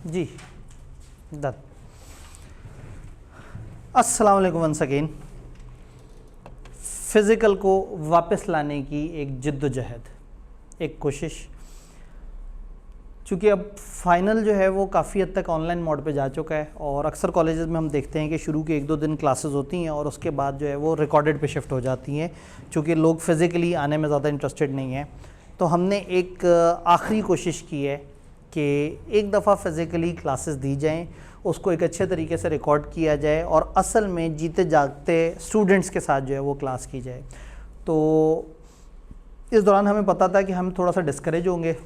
जी done. अस्सलाम वालेकुम once again. Physical को वापस लाने की एक जिद्दोजहद, एक कोशिश। चूँकि अब फाइनल जो है वो काफ़ी हद तक ऑनलाइन मोड पे जा चुका है और अक्सर कॉलेजेस में हम देखते हैं कि शुरू के 1-2 दिन क्लासेस होती हैं और उसके बाद जो है वो रिकॉर्डेड पे शिफ्ट हो जाती हैं, चूँकि लोग फिज़िकली आने में ज़्यादा इंटरेस्टेड नहीं हैं। तो हमने एक आखिरी कोशिश की है कि एक दफ़ा फ़िज़िकली क्लासेस दी जाएं, उसको एक अच्छे तरीके से रिकॉर्ड किया जाए और असल में जीते जागते स्टूडेंट्स के साथ जो है वो क्लास की जाए। तो इस दौरान हमें पता था कि हम थोड़ा सा डिस्करेज होंगे।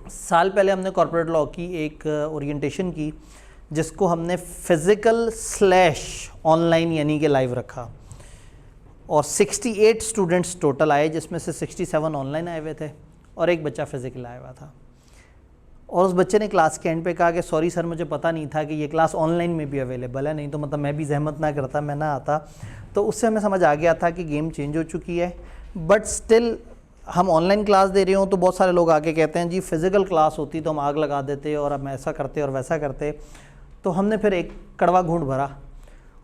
साल पहले हमने कॉर्पोरेट लॉ की एक ओरिएंटेशन की जिसको हमने फ़िज़िकल/ऑनलाइन यानी कि लाइव रखा और 68 स्टूडेंट्स टोटल आए, जिसमें से 67 ऑनलाइन आए हुए थे और एक बच्चा फ़िज़िकल आया हुआ था। और उस बच्चे ने क्लास के एंड पे कहा कि सॉरी सर, मुझे पता नहीं था कि ये क्लास ऑनलाइन में भी अवेलेबल है, नहीं तो मतलब मैं भी जहमत ना करता, मैं ना आता। तो उससे हमें समझ आ गया था कि गेम चेंज हो चुकी है। बट स्टिल हम ऑनलाइन क्लास दे रहे हो तो बहुत सारे लोग आके कहते हैं जी फ़िज़िकल क्लास होती तो हम आग लगा देते और हम ऐसा करते और वैसा करते। तो हमने फिर एक कड़वा घूंट भरा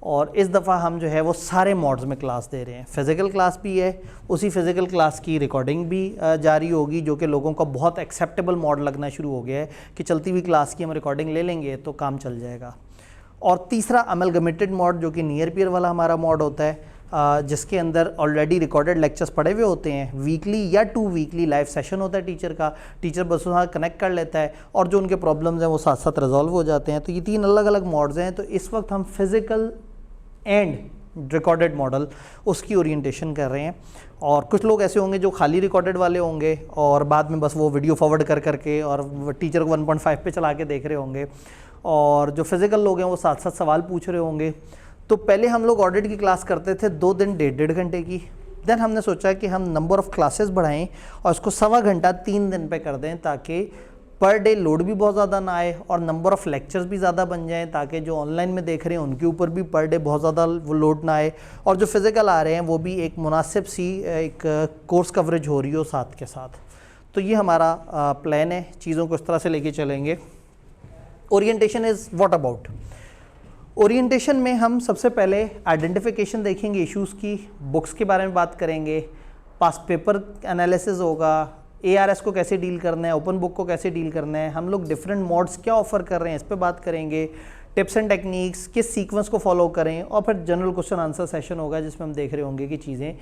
और इस दफ़ा हम जो है वो सारे मोड्स में क्लास दे रहे हैं। फ़िज़िकल क्लास भी है, उसी फ़िज़िकल क्लास की रिकॉर्डिंग भी जारी होगी, जो कि लोगों का बहुत एक्सेप्टेबल मोड लगना शुरू हो गया है कि चलती हुई क्लास की हम रिकॉर्डिंग ले लेंगे तो काम चल जाएगा। और तीसरा अमलगमेटेड मोड, जो कि नियर पीयर वाला हमारा मोड होता है, जिसके अंदर ऑलरेडी रिकॉर्डेड लेक्चर्स पड़े हुए होते हैं। वीकली या 2 वीकली लाइव सेशन होता है टीचर का, टीचर बस उसके साथ कनेक्ट कर लेता है और जो उनके प्रॉब्लम्स हैं वो साथ साथ रिजॉल्व हो जाते हैं। तो ये 3 अलग अलग मोड्स हैं। तो इस वक्त हम फिज़िकल एंड रिकॉर्डेड मॉडल उसकी ओरिएंटेशन कर रहे हैं। और कुछ लोग ऐसे होंगे जो खाली रिकॉर्डेड वाले होंगे और बाद में बस वो वीडियो फॉरवर्ड कर करके और टीचर को 1.5 पे चला के देख रहे होंगे, और जो फिज़िकल लोग हैं वो साथ साथ सवाल पूछ रहे होंगे। तो पहले हम लोग ऑडिट की क्लास करते थे 2 दिन 1.5 घंटे की। देन हमने सोचा कि हम नंबर ऑफ़ क्लासेस बढ़ाएं और इसको 1.25 घंटा 3 दिन पे कर दें, ताकि पर डे लोड भी बहुत ज़्यादा ना आए और नंबर ऑफ़ लेक्चर्स भी ज़्यादा बन जाएं, ताकि जो ऑनलाइन में देख रहे हैं उनके ऊपर भी पर डे बहुत ज़्यादा वो लोड ना आए और जो फिज़िकल आ रहे हैं वो भी एक मुनासिब सी एक कोर्स कवरेज हो रही हो साथ के साथ। तो ये हमारा प्लान है, चीज़ों को इस तरह से लेके चलेंगे। Orientation is what about. Orientation में हम सबसे पहले आइडेंटिफिकेशन देखेंगे इश्यूज़ की, बुक्स के बारे में बात करेंगे, पास्ट पेपर एनालिसिस होगा, ARS को कैसे डील करना है, ओपन बुक को कैसे डील करना है, हम लोग डिफरेंट मोड्स क्या ऑफ़र कर रहे हैं इस पे बात करेंगे, टिप्स एंड टेक्निक्स, किस सीक्वेंस को फॉलो करें, और फिर जनरल क्वेश्चन आंसर सेशन होगा जिसमें हम देख रहे होंगे कि चीज़ें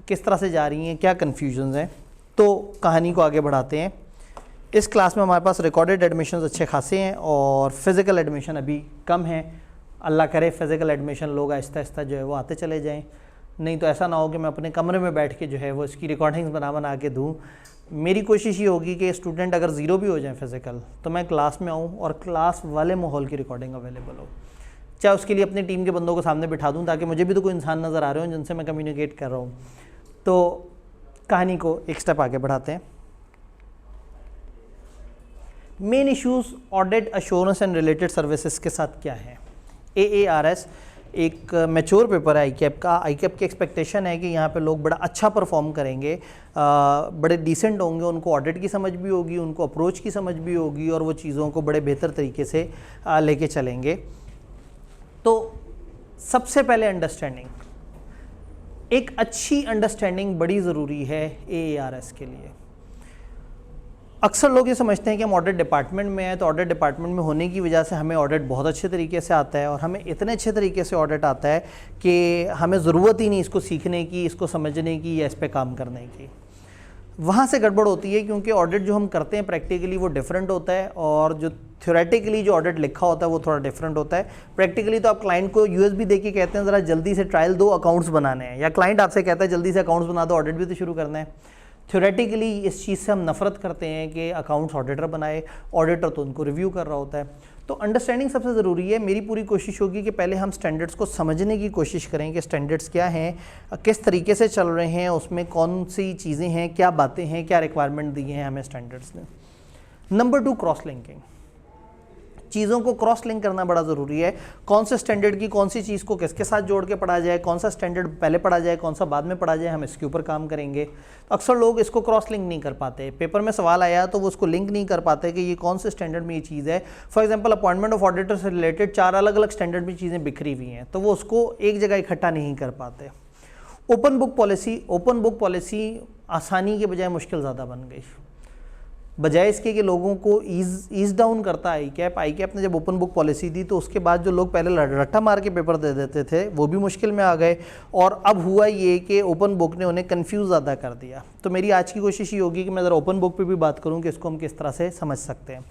किस तरह से जा रही हैं, क्या कन्फ्यूजन हैं। तो कहानी को आगे बढ़ाते हैं। इस क्लास में हमारे पास रिकॉर्डेड एडमिशन अच्छे खासे हैं और फिज़िकल एडमिशन अभी कम है। अल्लाह करे फ़िज़िकल एडमिशन लोग आहिस्ता आहिस्ता जो है वो आते चले जाएं, नहीं तो ऐसा ना हो कि मैं अपने कमरे में बैठ के जो है वो इसकी रिकॉर्डिंग्स बना के दूँ। मेरी कोशिश ये होगी कि स्टूडेंट अगर 0 भी हो जाए फ़िज़िकल तो मैं क्लास में आऊँ और क्लास वाले माहौल की रिकॉर्डिंग अवेलेबल हो, चाहे उसके लिए अपनी टीम के बंदों को सामने बिठा दूँ ताकि मुझे भी तो कोई इंसान नज़र आ रहे हो जिनसे मैं कम्युनिकेट कर रहा हूँ। तो कहानी को एक स्टेप आगे बढ़ाते हैं। Main issues audit assurance and related services के साथ क्या है। AARS एक मैच्योर पेपर है ICAP का। ICAP की एक्सपेक्टेशन है कि यहाँ पे लोग बड़ा अच्छा परफॉर्म करेंगे, बड़े डिसेंट होंगे, उनको ऑडिट की समझ भी होगी, उनको अप्रोच की समझ भी होगी और वो चीज़ों को बड़े बेहतर तरीके से लेके चलेंगे। तो सबसे पहले अंडरस्टैंडिंग, एक अच्छी अंडरस्टैंडिंग बड़ी ज़रूरी है AARS के लिए। अक्सर लोग ये समझते हैं कि हम ऑडिट डिपार्टमेंट में हैं तो ऑडिट डिपार्टमेंट में होने की वजह से हमें ऑडिट बहुत अच्छे तरीके से आता है और हमें इतने अच्छे तरीके से ऑडिट आता है कि हमें ज़रूरत ही नहीं इसको सीखने की, इसको समझने की या इस पे काम करने की। वहाँ से गड़बड़ होती है क्योंकि ऑडिट जो हम करते हैं प्रैक्टिकली वो डिफरेंट होता है और जो थ्योरेटिकली जो ऑडिट लिखा होता है वो थोड़ा डिफरेंट होता है। प्रैक्टिकली तो आप क्लाइंट को USB दे के कहते हैं ज़रा जल्दी से ट्रायल 2 अकाउंट्स बनाने हैं, या क्लाइंट आपसे कहता है जल्दी से अकाउंट्स बना दो, ऑडिट भी तो शुरू करना है। थ्योरेटिकली इस चीज़ से हम नफ़रत करते हैं कि अकाउंट्स ऑडिटर बनाए, ऑडिटर तो उनको रिव्यू कर रहा होता है। तो अंडरस्टैंडिंग सबसे ज़रूरी है। मेरी पूरी कोशिश होगी कि पहले हम स्टैंडर्ड्स को समझने की कोशिश करें कि स्टैंडर्ड्स क्या हैं, किस तरीके से चल रहे हैं, उसमें कौन सी चीज़ें हैं, क्या बातें हैं, क्या रिक्वायरमेंट दी हैं हमें स्टैंडर्ड्स ने। Number 2, cross linking. चीज़ों को क्रॉस लिंक करना बड़ा ज़रूरी है। कौन से स्टैंडर्ड की कौन सी चीज़ को किसके साथ जोड़ के पढ़ा जाए, कौन सा स्टैंडर्ड पहले पढ़ा जाए, कौन सा बाद में पढ़ा जाए, हम इसके ऊपर काम करेंगे। तो अक्सर लोग इसको क्रॉस लिंक नहीं कर पाते। पेपर में सवाल आया तो वो उसको लिंक नहीं कर पाते कि ये कौन से स्टैंडर्ड में ये चीज़ है। For example appointment of auditor से रिलेटेड 4 अलग अलग स्टैंडर्ड में चीज़ें बिखरी हुई हैं, तो वो उसको एक जगह इकट्ठा नहीं कर पाते। ओपन बुक पॉलिसी आसानी के बजाय मुश्किल ज़्यादा बन गई, बजाय इसके कि लोगों को ईज डाउन करता आई कैप ने जब ओपन बुक पॉलिसी दी तो उसके बाद जो लोग पहले रट्टा मार के पेपर दे देते थे वो भी मुश्किल में आ गए, और अब हुआ ये कि ओपन बुक ने उन्हें कंफ्यूज ज़्यादा कर दिया। तो मेरी आज की कोशिश ये होगी कि मैं ज़रा ओपन बुक पे भी बात करूँ कि इसको हम किस तरह से समझ सकते हैं।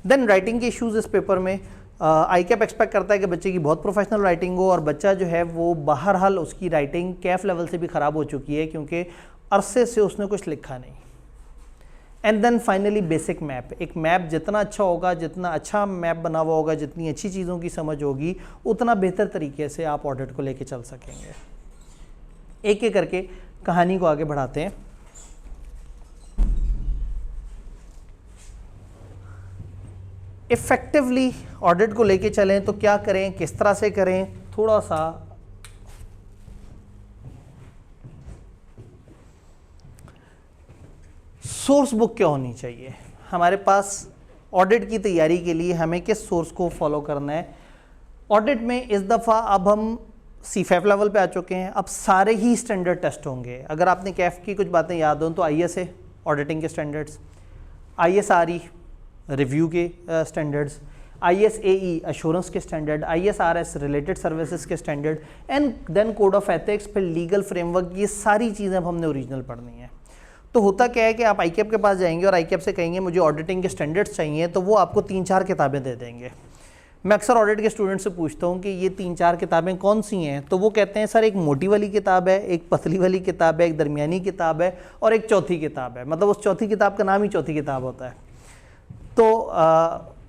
देन राइटिंग के इश्यूज़ इस पेपर में आई कैप एक्सपेक्ट करता है कि बच्चे की बहुत प्रोफेशनल राइटिंग हो, और बच्चा जो है वो बहरहाल उसकी राइटिंग कैफ लेवल से भी ख़राब हो चुकी है क्योंकि अरसे से उसने कुछ लिखा नहीं। And then finally basic map. एक मैप जितना अच्छा होगा, जितना अच्छा मैप बना हुआ होगा, जितनी अच्छी चीज़ों की समझ होगी, उतना बेहतर तरीके से आप ऑडिट को लेके चल सकेंगे। एक एक करके कहानी को आगे बढ़ाते हैं। इफेक्टिवली ऑडिट को लेके चलें तो क्या करें, किस तरह से करें, थोड़ा सा सोर्स बुक क्या होनी चाहिए हमारे पास। ऑडिट की तैयारी के लिए हमें किस सोर्स को फॉलो करना है। ऑडिट में इस दफ़ा अब हम CFAP लेवल पे आ चुके हैं, अब सारे ही स्टैंडर्ड टेस्ट होंगे। अगर आपने कैफ की कुछ बातें याद हों तो ISA ऑडिटिंग के स्टैंडर्ड्स, ISRE रिव्यू के स्टैंडर्ड्स, ISAE अश्योरेंस के स्टैंडर्ड, ISRS रिलेटेड सर्विसेज के standard, and then code of ethics, फिर लीगल फ्रेमवर्क, ये सारी चीज़ें अब हमने ओरिजिनल पढ़नी है। तो होता क्या है कि आप ICAP के पास जाएंगे और ICAP से कहेंगे मुझे ऑडिटिंग के स्टैंडर्ड्स चाहिए, तो वो आपको 3-4 किताबें दे देंगे। मैं अक्सर ऑडिट के स्टूडेंट से पूछता हूँ कि ये 3-4 किताबें कौन सी हैं, तो वो कहते हैं सर एक मोटी वाली किताब है, एक पतली वाली किताब है, एक दरमियानी किताब है और एक चौथी किताब है। मतलब उस चौथी किताब का नाम ही चौथी किताब होता है। तो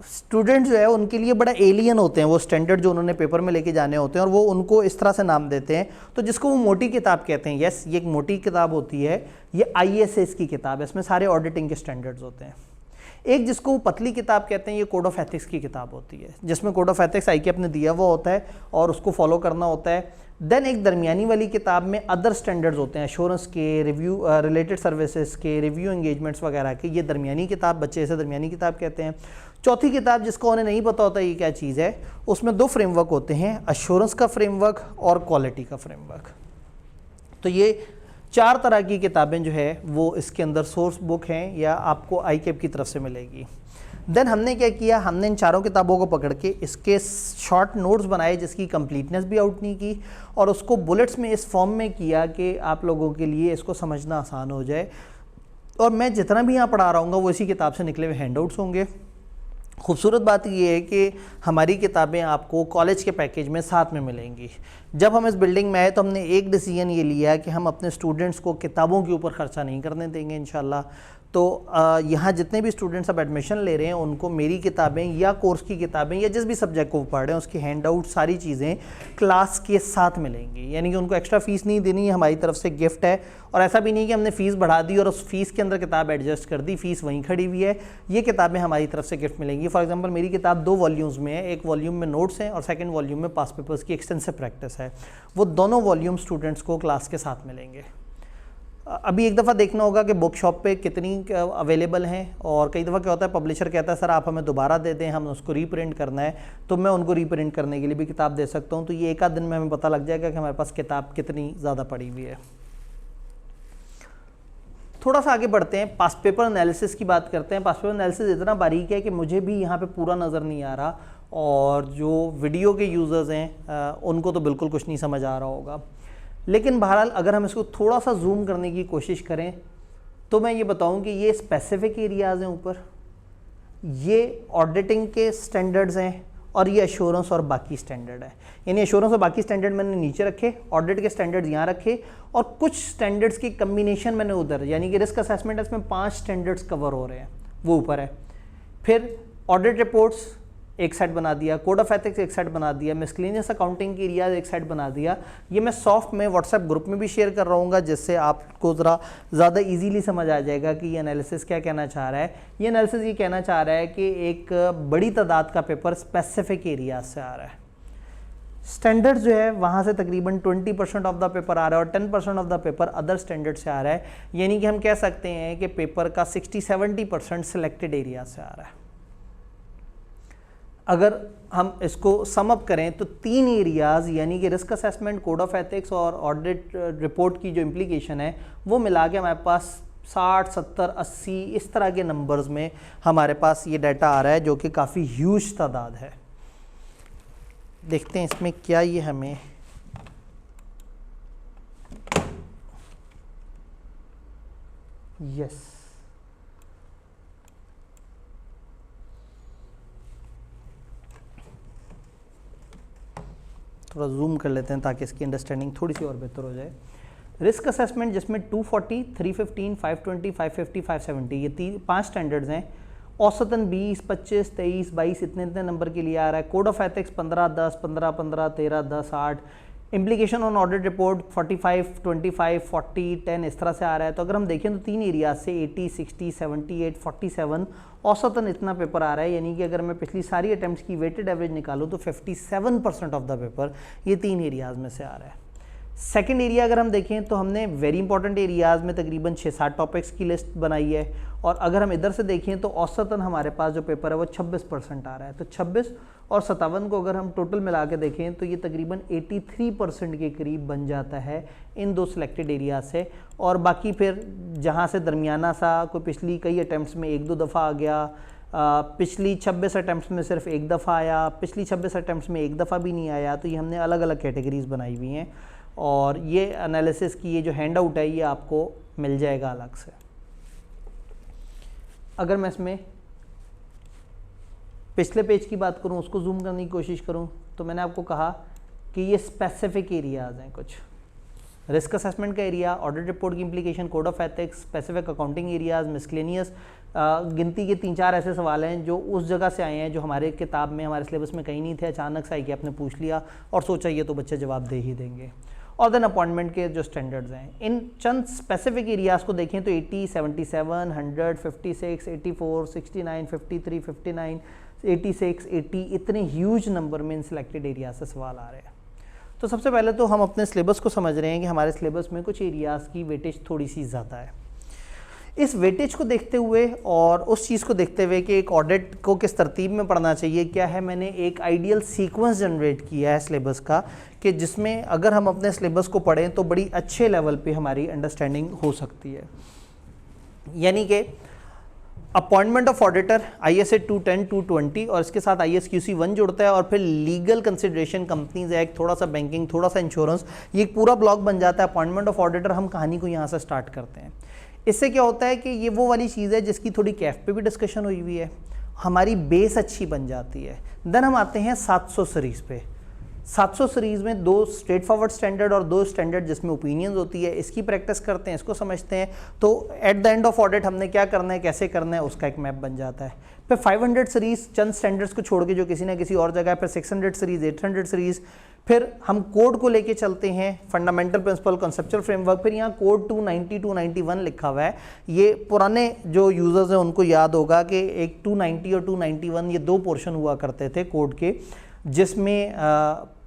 स्टूडेंट जो है उनके लिए बड़ा एलियन होते हैं वो स्टैंडर्ड जो उन्होंने पेपर में लेके जाने होते हैं, और वो उनको इस तरह से नाम देते हैं। तो जिसको वो मोटी किताब कहते हैं, यस ये एक मोटी किताब होती है, ये ISS की किताब है, इसमें सारे ऑडिटिंग के स्टैंडर्ड्स होते हैं। एक जिसको वो पतली किताब कहते हैं, ये कोड ऑफ एथिक्स की किताब होती है, जिसमें कोड ऑफ एथिक्स ICAP ने दिया हुआ होता है और उसको फॉलो करना होता है। देन एक दरमियानी वाली किताब में अदर स्टैंडर्ड्स होते हैं, एश्योरेंस के, रिव्यू रिलेटेड सर्विसेज के, रिव्यू एंगेजमेंट्स वगैरह के, ये दरमियानी किताब, बच्चे इसे दरमियानी किताब कहते हैं। चौथी किताब जिसको उन्हें नहीं पता होता ये क्या चीज़ है, उसमें 2 फ्रेमवर्क होते हैं, एश्योरेंस का फ्रेमवर्क और क्वालिटी का फ्रेमवर्क। तो ये 4 तरह की किताबें जो है वो इसके अंदर सोर्स बुक हैं या आपको ICAP की तरफ से मिलेगी। देन हमने क्या किया, हमने इन 4 किताबों को पकड़ के इसके शॉर्ट नोट्स बनाए जिसकी कंप्लीटनेस भी आउट नहीं की, और उसको बुलेट्स में इस फॉर्म में किया कि आप लोगों के लिए इसको समझना आसान हो जाए। और मैं जितना भी यहाँ पढ़ा रहा हूँ वो इसी किताब से निकले हुए हैंडआउट्स होंगे। खूबसूरत बात ये है कि हमारी किताबें आपको कॉलेज के पैकेज में साथ में मिलेंगी। जब हम इस बिल्डिंग में आए तो हमने एक डिसीजन ये लिया कि हम अपने स्टूडेंट्स को किताबों के ऊपर ख़र्चा नहीं करने देंगे इंशाल्लाह। तो यहाँ जितने भी स्टूडेंट्स अब एडमिशन ले रहे हैं उनको मेरी किताबें या कोर्स की किताबें या जिस भी सब्जेक्ट को पढ़ रहे हैं उसकी हैंड आउट सारी चीज़ें क्लास के साथ मिलेंगी, यानी कि उनको एक्स्ट्रा फ़ीस नहीं देनी, हमारी तरफ से गिफ्ट है। और ऐसा भी नहीं कि हमने फ़ीस बढ़ा दी और उस फीस के अंदर किताब एडजस्ट कर दी, फ़ीस वहीं खड़ी हुई है। ये किताबें हमारी तरफ से गिफ्ट मिलेंगी। फॉर एग्जाम्पल मेरी किताब 2 वॉल्यूम्स में है, एक वॉल्यूम में नोट्स हैं और सेकेंड वॉल्यूम में पास पेपर्स की एक्सटेंसिव प्रैक्टिस है। वो दोनों वॉल्यूम स्टूडेंट्स को क्लास के साथ मिलेंगे। अभी एक दफ़ा देखना होगा कि बुक शॉप पे कितनी अवेलेबल हैं, और कई दफ़ा क्या होता है पब्लिशर कहता है सर आप हमें दोबारा दे दें, हम उसको रीप्रिंट करना है, तो मैं उनको रीप्रिंट करने के लिए भी किताब दे सकता हूँ। तो ये 1 आध दिन में हमें पता लग जाएगा कि हमारे पास किताब कितनी ज़्यादा पड़ी हुई है। थोड़ा सा आगे बढ़ते हैं, पास पेपर एनालिसिस की बात करते हैं। पास पेपर एनालिसिस इतना बारीक है कि मुझे भी यहाँ पे पूरा नज़र नहीं आ रहा, और जो वीडियो के यूज़र्स हैं उनको तो बिल्कुल कुछ नहीं समझ आ रहा होगा। लेकिन बहरहाल अगर हम इसको थोड़ा सा जूम करने की कोशिश करें तो मैं ये बताऊं कि ये स्पेसिफिक एरियाज़ हैं ऊपर, ये ऑडिटिंग के स्टैंडर्ड्स हैं, और ये एश्योरेंस और बाकी स्टैंडर्ड है। यानी एश्योरेंस और बाकी स्टैंडर्ड मैंने नीचे रखे, ऑडिट के स्टैंडर्ड्स यहाँ रखे, और कुछ स्टैंडर्ड्स की कम्बिनेशन मैंने उधर, यानी कि रिस्क असेसमेंट इसमें 5 स्टैंडर्ड्स कवर हो रहे हैं, वो ऊपर है। फिर ऑडिट रिपोर्ट्स, एक सेट बना दिया, कोड ऑफ एथिक्स एक सेट बना दिया, मिसलेनियस अकाउंटिंग की एरियाज एक सेट बना दिया। ये मैं सॉफ्ट में व्हाट्सएप ग्रुप में भी शेयर कर रहा हूँ, जिससे आपको ज़रा ज़्यादा इजीली समझ आ जाएगा कि ये एनालिसिस क्या कहना चाह रहा है। ये एनालिसिस ये कहना चाह रहा है कि एक बड़ी तादाद का पेपर स्पेसिफिक एरिया से आ रहा है। स्टैंडर्ड जो है वहाँ से तकरीबन 20% ऑफ द पेपर आ रहा है और 10% of the paper other standard से आ रहा है। यानी कि हम कह सकते हैं कि पेपर का 60-70% सिलेक्टेड एरिया से आ रहा है। अगर हम इसको सम अप करें तो 3 एरियाज़ यानी कि risk assessment, code of ethics और ऑडिट रिपोर्ट की जो इम्प्लीकेशन है वो मिला के हमारे पास 60, 70, 80 इस तरह के नंबर्स में हमारे पास ये डाटा आ रहा है, जो कि काफ़ी ह्यूज तादाद है। देखते हैं इसमें क्या ये हमें यस थोड़ा जूम कर लेते हैं ताकि इसकी अंडरस्टैंडिंग थोड़ी सी और बेहतर हो जाए। रिस्क असेसमेंट जिसमें 240, 315, 520, 550, 570 ये 5 स्टैंडर्ड्स हैं। औसतन 20, 25, 23, 22 इतने नंबर के लिए आ रहा है। Code of ethics 15, 10, 15, 15, 13, 10, 8। Implication on audit report 45, 25, 40, 10 इस तरह से आ रहा है। तो अगर हम देखें तो 3 एरिया से 80, 60, 78, 47 औसतन इतना पेपर आ रहा है। यानी कि अगर मैं पिछली सारी अटैम्प्ट्स की वेटेड एवरेज निकालूँ तो 57% ऑफ द पेपर ये 3 एरियाज़ में से आ रहा है। सेकेंड एरिया अगर हम देखें तो हमने वेरी इंपॉर्टेंट एरियाज़ में तकरीबन 6-7 टॉपिक्स की लिस्ट बनाई है। और अगर हम इधर से देखें तो औसतन हमारे पास जो पेपर है वो 26% आ रहा है। तो 26 और 57 को अगर हम टोटल मिला के देखें तो ये तकरीबन 83% के करीब बन जाता है इन 2 सिलेक्टेड एरिया से। और बाकी फिर जहाँ से दरमियाना सा कोई पिछली कई अटैम्प्ट्स में 1-2 दफ़ा आ गया, पिछली 26 अटैम्प्ट्स में सिर्फ 1 दफ़ा आया, पिछली 26 अटैम्प्ट्स में 1 दफ़ा भी नहीं आया। तो ये हमने अलग अलग कैटेगरीज बनाई हुई हैं और ये एनालिसिस की ये जो हैंड आउट है ये आपको मिल जाएगा अलग से। अगर मैं इसमें पिछले पेज की बात करूं, उसको जूम करने की कोशिश करूं, तो मैंने आपको कहा कि ये स्पेसिफिक एरियाज़ हैं। कुछ रिस्क असेसमेंट का एरिया, ऑडिट रिपोर्ट की implication, code of ethics, specific accounting areas, miscellaneous. गिनती के 3-4 ऐसे सवाल हैं जो उस जगह से आए हैं जो हमारे किताब में, हमारे सिलेबस में कहीं नहीं थे, अचानक से आई कि आपने पूछ लिया और सोचा ये तो बच्चे जवाब दे ही देंगे। और देन अपॉइंटमेंट के जो स्टैंडर्ड्स हैं, इन चंद स्पेसिफिक एरियाज़ को देखें तो 80, 77, 100, 56, 84, 69, 53, 59, 86, 80 इतने ह्यूज नंबर में इन सिलेक्टेड एरिया से सवाल आ रहे हैं। तो सबसे पहले तो हम अपने सिलेबस को समझ रहे हैं कि हमारे सिलेबस में कुछ एरियाज़ की वेटेज थोड़ी सी ज़्यादा है। इस वेटेज को देखते हुए और उस चीज़ को देखते हुए कि एक ऑडिट को किस तरतीब में पढ़ना चाहिए, क्या है, मैंने एक आइडियल सीक्वेंस जनरेट किया है सिलेबस का कि जिसमें अगर हम अपने सिलेबस को पढ़ें तो बड़ी अच्छे लेवल पे हमारी अंडरस्टैंडिंग हो सकती है। यानी कि अपॉइंटमेंट ऑफ ऑडिटर ISA 210, 220 और इसके साथ ISQC 1 जुड़ता है और फिर लीगल कंसिडरेशन, कंपनीज एक्ट, थोड़ा सा बैंकिंग, थोड़ा सा इंश्योरेंस, ये एक पूरा ब्लॉक बन जाता है। अपॉइंटमेंट ऑफ ऑडिटर हम कहानी को यहाँ से स्टार्ट करते हैं। इससे क्या होता है कि ये वो वाली चीज़ है जिसकी थोड़ी कैफ पे भी डिस्कशन हुई हुई है, हमारी बेस अच्छी बन जाती है। देन हम आते हैं 700 सीरीज़ पे। 700 सीरीज़ में 2 स्ट्रेट फॉरवर्ड स्टैंडर्ड और 2 स्टैंडर्ड जिसमें ओपिनियंस होती है, इसकी प्रैक्टिस करते हैं, इसको समझते हैं। तो at the end of audit हमने क्या करना है, कैसे करना है, उसका एक मैप बन जाता है। फिर 500 सीरीज़ चंद स्टैंडर्ड्स को छोड़ के जो किसी ना किसी और जगह, फिर 600 सीरीज़, 800 सीरीज़, फिर हम कोड को लेके चलते हैं, फंडामेंटल प्रिंसिपल, कॉन्सेप्चुअल फ्रेमवर्क। फिर यहाँ कोड 290, 291 लिखा हुआ है। ये पुराने जो यूज़र्स हैं उनको याद होगा कि एक 290 और 291 ये 2 पोर्शन हुआ करते थे कोड के, जिसमें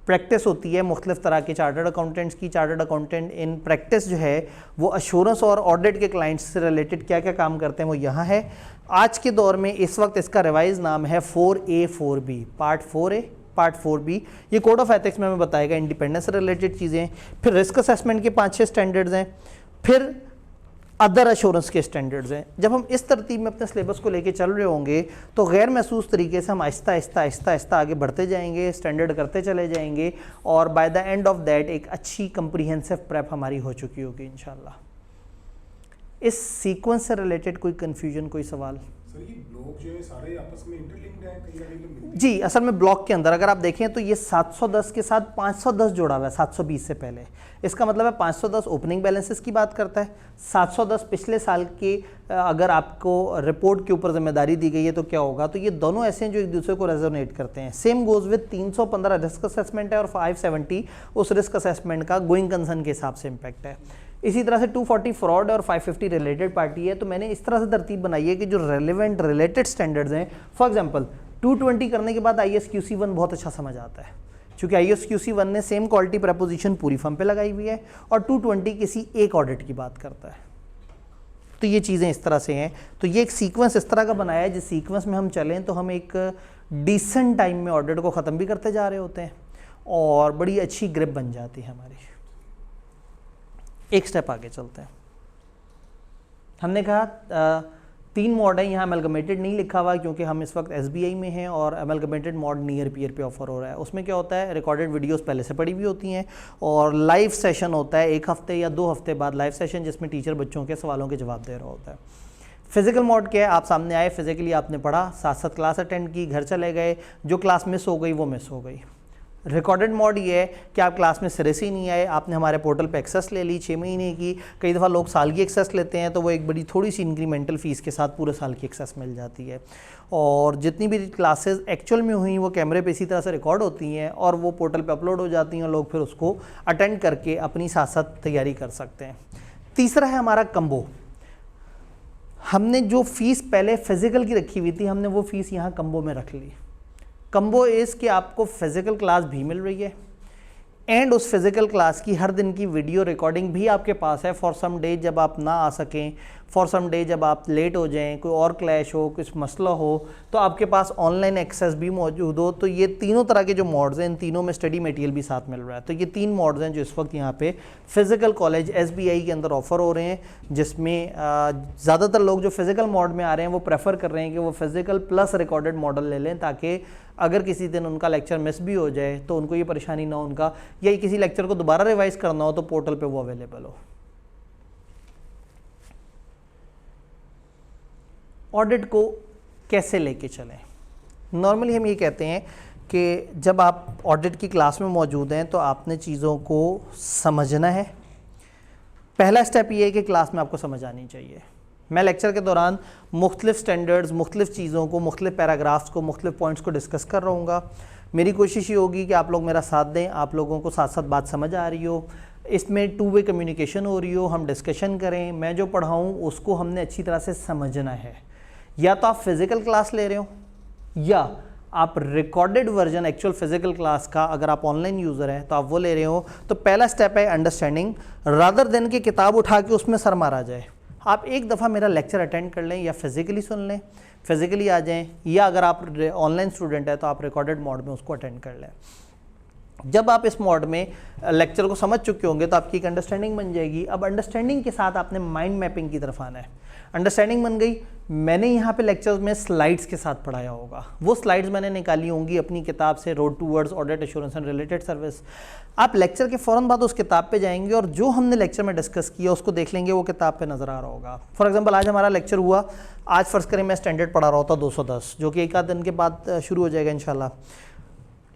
प्रैक्टिस होती है मुख्तलिफ तरह के चार्टर्ड अकाउंटेंट्स की। चार्टर्ड अकाउंटेंट इन प्रैक्टिस जो है वो अश्योरेंस और ऑडिट के क्लाइंट्स से रिलेटेड क्या क्या काम करते हैं वो यहाँ है। आज के दौर में इस वक्त इसका रिवाइज नाम है 4A 4B, part 4A part 4B। ये कोड ऑफ एथिक्स में हमें बताएगा इंडिपेंडेंस से रिलेटेड चीज़ें। फिर रिस्क असेसमेंट के 5-6 स्टैंडर्ड्स हैं, फिर अदर अश्योरेंस के स्टैंडर्ड्स हैं। जब हम इस तरतीब में अपने सिलेबस को लेके चल रहे होंगे तो गैर महसूस तरीके से हम आहिस्ता आहिस्ता आहिस्ता आहिस्ता आगे बढ़ते जाएंगे, स्टैंडर्ड करते चले जाएंगे और by the end of that एक अच्छी कंप्रीहेंसिव प्रेप हमारी हो चुकी होगी इंशाल्लाह। इस सीक्वेंस से रिलेटेड कोई कन्फ्यूजन, कोई सवाल? सर ये ब्लॉक जो है सारे आपस में इंटरलिंक्ड हैं, कई सारे जो मिलते हैं। जी, असल में ब्लॉक के अंदर अगर आप देखें तो ये 710 के साथ 510 जोड़ा हुआ है 720 से पहले। इसका मतलब है 510 ओपनिंग बैलेंसेस की बात करता है, 710 पिछले साल की अगर आपको रिपोर्ट के ऊपर जिम्मेदारी दी गई है तो क्या होगा, तो ये दोनों ऐसे हैं जो एक दूसरे को रेजोनेट करते हैं। Same goes with 315 risk assessment है और 570 उस रिस्क असेसमेंट का गोइंग कंसर्न के हिसाब से इम्पैक्ट है। इसी तरह से 240 फ्रॉड और 550 रिलेटेड पार्टी है। तो मैंने इस तरह से तरतीब बनाई है कि जो रेलिवेंट रिलेटेड स्टैंडर्ड्स हैं, फॉर एग्जांपल 220 करने के बाद ISQC1 बहुत अच्छा समझ आता है, क्योंकि ISQC1 ने सेम क्वालिटी प्रपोजिशन पूरी फर्म पे लगाई हुई है और 220 किसी एक ऑडिट की बात करता है। तो ये चीज़ें इस तरह से हैं। तो ये एक सीक्वेंस इस तरह का बनाया है, जिस सीक्वेंस में हम चलें तो हम एक डिसेंट टाइम में ऑडिट को ख़त्म भी करते जा रहे होते हैं और बड़ी अच्छी ग्रिप बन जाती है हमारी। एक स्टेप आगे चलते हैं। हमने कहा 3 मॉड है, यहाँ अमेलगमेटेड नहीं लिखा हुआ क्योंकि हम इस वक्त SBI में हैं और अमेलगमेटेड मॉड नियर पीयर पे ऑफर हो रहा है। उसमें क्या होता है, रिकॉर्डेड वीडियोस पहले से पड़ी हुई होती हैं और लाइव सेशन होता है 1 हफ्ते या 2 हफ्ते बाद लाइव सेशन, जिसमें टीचर बच्चों के सवालों के जवाब दे रहा होता है। फिजिकल मॉड क्या है, आप सामने आए, फिजिकली आपने पढ़ा, साथ क्लास अटेंड की, घर चले गए, जो क्लास मिस हो गई वो मिस हो गई। रिकॉर्डेड मॉड ये है कि आप क्लास में सिरे से ही नहीं आए, आपने हमारे पोर्टल पे एक्सेस ले ली 6 महीने की, कई दफ़ा लोग साल की एक्सेस लेते हैं तो वो एक बड़ी थोड़ी सी इंक्रीमेंटल फ़ीस के साथ पूरे साल की एक्सेस मिल जाती है। और जितनी भी क्लासेस एक्चुअल में हुई वो कैमरे पे इसी तरह से रिकॉर्ड होती हैं और वो पोर्टल पे अपलोड हो जाती हैं, लोग फिर उसको अटेंड करके अपनी साथ साथ तैयारी कर सकते हैं। तीसरा है हमारा कम्बो। हमने जो फ़ीस पहले फिज़िकल की रखी हुई थी, हमने वो फ़ीस यहाँ कम्बो में रख ली। कम्बो इज़ कि आपको फिज़िकल क्लास भी मिल रही है एंड उस फिज़िकल क्लास की हर दिन की वीडियो रिकॉर्डिंग भी आपके पास है फॉर सम डे जब आप ना आ सकें, फॉर सम डे जब आप लेट हो जाएं, कोई और क्लैश हो, कुछ मसला हो, तो आपके पास ऑनलाइन एक्सेस भी मौजूद हो। तो ये तीनों तरह के जो मॉड्स हैं, इन तीनों में स्टडी मटेरियल भी साथ मिल रहा है। तो ये 3 मॉड्स हैं जो इस वक्त यहाँ पे फिज़िकल कॉलेज SBI के अंदर ऑफ़र हो रहे हैं, जिसमें ज़्यादातर लोग जो फिज़िकल मॉड में आ रहे हैं वो प्रेफर कर रहे हैं कि वो फिज़िकल प्लस रिकॉर्डेड मॉडल ले लें, ताकि अगर किसी दिन उनका लेक्चर मिस भी हो जाए तो उनको ये परेशानी ना हो उनका, या किसी लेक्चर को दोबारा रिवाइज करना हो तो पोर्टल पे वो अवेलेबल हो। ऑडिट को कैसे लेके चलें, नॉर्मली हम ये कहते हैं कि जब आप ऑडिट की क्लास में मौजूद हैं तो आपने चीज़ों को समझना है। पहला स्टेप ये है कि क्लास में आपको समझ आनी चाहिए। मैं लेक्चर के दौरान मुख्तलिफ स्टैंडर्ड्स, मुख्तलिफ चीज़ों को, मुख्तलिफ पैराग्राफ्स को, मुख्तलिफ पॉइंट्स को डिस्कस कर रहा हूँगा। मेरी कोशिश ये होगी कि आप लोग मेरा साथ दें, आप लोगों को साथ साथ बात समझ आ रही हो, इसमें 2 वे कम्युनिकेशन हो रही हो, हम डिस्कशन करें, मैं जो पढ़ाऊँ उसको हमने अच्छी तरह से समझना है। या तो आप फिज़िकल क्लास ले रहे हो या आप recorded version actual physical class का, अगर आप ऑनलाइन यूज़र हैं तो आप वो ले रहे हो। तो पहला स्टेप है अंडरस्टैंडिंग, रादर देन कि किताब उठा के उसमें सर मारा जाए। आप एक दफ़ा मेरा लेक्चर अटेंड कर लें या फिज़िकली सुन लें, फिज़िकली आ जाएं, या अगर आप ऑनलाइन स्टूडेंट है तो आप रिकॉर्डेड मोड में उसको अटेंड कर लें। जब आप इस मोड में लेक्चर को समझ चुके होंगे तो आपकी एक अंडरस्टैंडिंग बन जाएगी। अब अंडरस्टैंडिंग के साथ आपने माइंड मैपिंग की तरफ आना है। अंडरस्टैंडिंग बन गई, मैंने यहाँ पे लेक्चर्स में स्लाइड्स के साथ पढ़ाया होगा, वो स्लाइड्स मैंने निकाली होंगी अपनी किताब से, road towards audit assurance and related service. आप लेक्चर के फ़ौरन बाद उस किताब पे जाएंगे और जो हमने लेक्चर में डिस्कस किया उसको देख लेंगे, वो किताब पे नज़र आ रहा होगा। फॉर एग्जांपल आज हमारा लेक्चर हुआ, आज फ़र्ज़ करें मैं स्टैंडर्ड पढ़ा रहा होता 210, जो कि 1 आध दिन के बाद शुरू हो जाएगा इंशाल्लाह।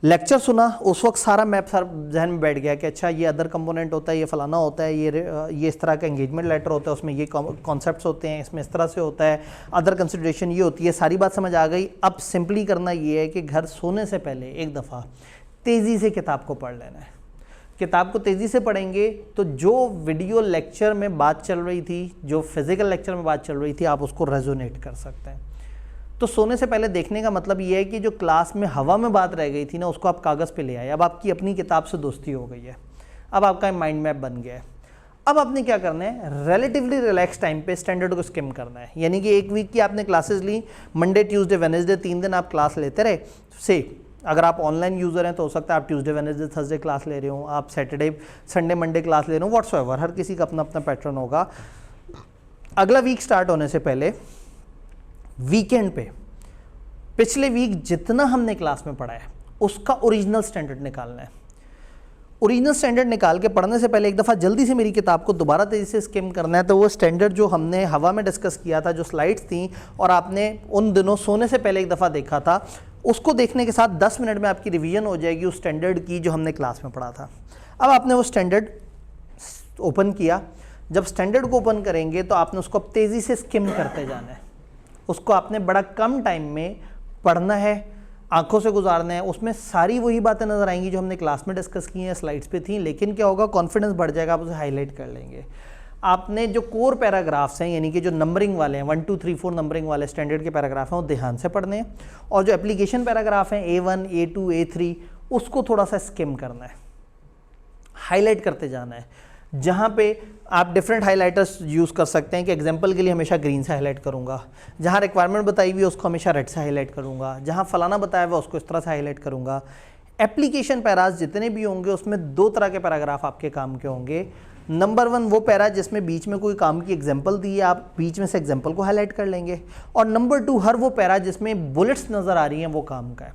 लेक्चर सुना, उस वक्त सारा मैप सर जहन में बैठ गया कि अच्छा ये अदर कंपोनेंट होता है, ये फलाना होता है, ये इस तरह का एंगेजमेंट लेटर होता है, उसमें ये कॉन्सेप्ट्स होते हैं, इसमें इस तरह से होता है, अदर कंसिडरेशन ये होती है, सारी बात समझ आ गई। अब सिंपली करना ये है कि घर सोने से पहले एक दफ़ा तेज़ी से किताब को पढ़ लेना है। किताब को तेज़ी से पढ़ेंगे तो जो वीडियो लेक्चर में बात चल रही थी, जो फिज़िकल लेक्चर में बात चल रही थी, आप उसको रेजोनेट कर सकते हैं। तो सोने से पहले देखने का मतलब ये है कि जो क्लास में हवा में बात रह गई थी ना, उसको आप कागज़ पे ले आए। अब आपकी अपनी किताब से दोस्ती हो गई है, अब आपका माइंड मैप बन गया है। अब आपने क्या करना है, रिलेटिवली रिलैक्स टाइम पे स्टैंडर्ड को स्किम करना है। यानी कि 1 वीक की आपने क्लासेस ली, मंडे ट्यूसडे वेडनेसडे 3 दिन आप क्लास लेते रहे। से अगर आप ऑनलाइन यूज़र हैं तो हो सकता है आप ट्यूसडे वेडनेसडे थर्सडे क्लास ले रहे हो, आप सैटरडे संडे मंडे क्लास ले रहे हो, व्हाट्सएवर, हर किसी का अपना अपना पैटर्न होगा। अगला वीक स्टार्ट होने से पहले वीकेंड पे पिछले वीक जितना हमने क्लास में पढ़ा है उसका ओरिजिनल स्टैंडर्ड निकालना है। ओरिजिनल स्टैंडर्ड निकाल के पढ़ने से पहले एक दफ़ा जल्दी से मेरी किताब को दोबारा तेज़ी से स्किम करना है। तो वो स्टैंडर्ड जो हमने हवा में डिस्कस किया था, जो स्लाइड्स थी और आपने उन दिनों सोने से पहले एक दफ़ा देखा था, उसको देखने के साथ 10 मिनट में आपकी रिवीजन हो जाएगी उस स्टैंडर्ड की जो हमने क्लास में पढ़ा था। अब आपने वो स्टैंडर्ड ओपन किया। जब स्टैंडर्ड को ओपन करेंगे तो आपने उसको अब तेज़ी से स्किम करते जाना है। उसको आपने बड़ा कम टाइम में पढ़ना है, आंखों से गुजारना है। उसमें सारी वही बातें नज़र आएंगी जो हमने क्लास में डिस्कस की हैं, स्लाइड्स पे थी, लेकिन क्या होगा, कॉन्फिडेंस बढ़ जाएगा, आप उसे हाईलाइट कर लेंगे। आपने जो कोर पैराग्राफ्स हैं, यानी कि जो नंबरिंग वाले हैं, 1 2 3 4 नंबरिंग वाले स्टैंडर्ड के पैराग्राफ हैं, वो ध्यान से पढ़ने हैं। और जो एप्लीकेशन पैराग्राफ हैं A1 A2 A3, उसको थोड़ा सा स्किम करना है, हाईलाइट करते जाना है। जहाँ पे आप डिफरेंट हाइलाइटर्स यूज़ कर सकते हैं कि एग्जांपल के लिए हमेशा ग्रीन से हाईलाइट करूँगा, जहाँ रिक्वायरमेंट बताई हुई है उसको हमेशा रेड से हाईलाइट करूँगा, जहाँ फलाना बताया हुआ उसको इस तरह से हाईलाइट करूँगा। एप्लीकेशन पैराज जितने भी होंगे उसमें 2 तरह के पैराग्राफ आपके काम के होंगे। नंबर 1 वो पैरा जिसमें बीच में कोई काम की एग्जांपल दी है, आप बीच में से एग्जांपल को हाईलाइट कर लेंगे। और नंबर 2 हर वो पैरा जिसमें बुलेट्स नज़र आ रही हैं वो काम का है।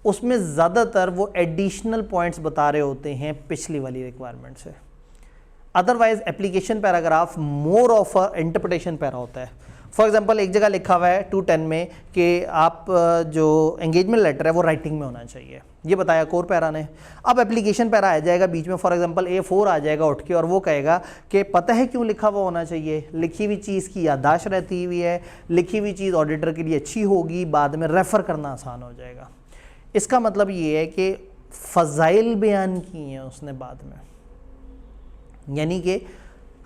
उसमें ज़्यादातर वो एडिशनल पॉइंट्स बता रहे होते हैं पिछली वाली रिक्वायरमेंट से। Otherwise application paragraph more of a interpretation para होता है। फॉर एग्जांपल एक जगह लिखा हुआ है 210 में कि आप जो एंगेजमेंट लेटर है वो राइटिंग में होना चाहिए, ये बताया कोर पैरा ने। अब एप्लीकेशन पैरा आ जाएगा बीच में, फॉर एग्जांपल A4 आ जाएगा उठ के, और वो कहेगा कि पता है क्यों लिखा हुआ होना चाहिए, लिखी हुई चीज़ की याददाश्त रहती हुई है, लिखी हुई चीज़ ऑडिटर के लिए अच्छी होगी, बाद में रेफ़र करना आसान हो जाएगा। इसका मतलब ये है कि फ़ज़ाइल बयान की हैं उसने बाद में, यानी कि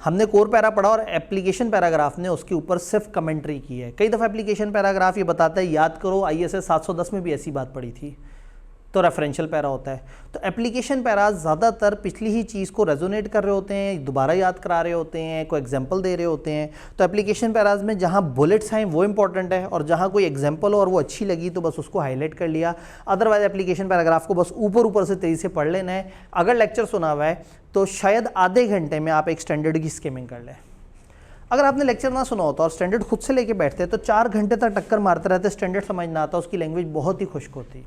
हमने कोर पैरा पढ़ा और एप्लीकेशन पैराग्राफ ने उसके ऊपर सिर्फ कमेंट्री की है। कई दफ़ा एप्लीकेशन पैराग्राफ ये बताता है, याद करो ISS 710 में भी ऐसी बात पड़ी थी, तो रेफरेंशियल पैरा होता है। तो एप्लीकेशन पैरा ज़्यादातर पिछली ही चीज़ को रेजोनेट कर रहे होते हैं, दोबारा याद करा रहे होते हैं, कोई एग्जांपल दे रहे होते हैं। तो एप्लीकेशन पैराज में जहाँ बुलेट्स हैं वो इंपॉर्टेंट है, और जहाँ कोई एग्जांपल हो और वो अच्छी लगी तो बस उसको हाईलाइट कर लिया। अदरवाइज एप्लीकेशन पैराग्राफ को बस ऊपर ऊपर से तेज़ी से पढ़ लेना है। अगर लेक्चर सुना हुआ है तो शायद आधे घंटे में आप एक स्टैंडर्ड की स्किमिंग कर लें। अगर आपने लेक्चर ना सुना होता और स्टैंडर्ड खुद से लेके बैठते तो 4 घंटे तक टक्कर मारते रहते, स्टैंडर्ड समझ ना आता, उसकी लैंग्वेज बहुत ही खुश्क होती।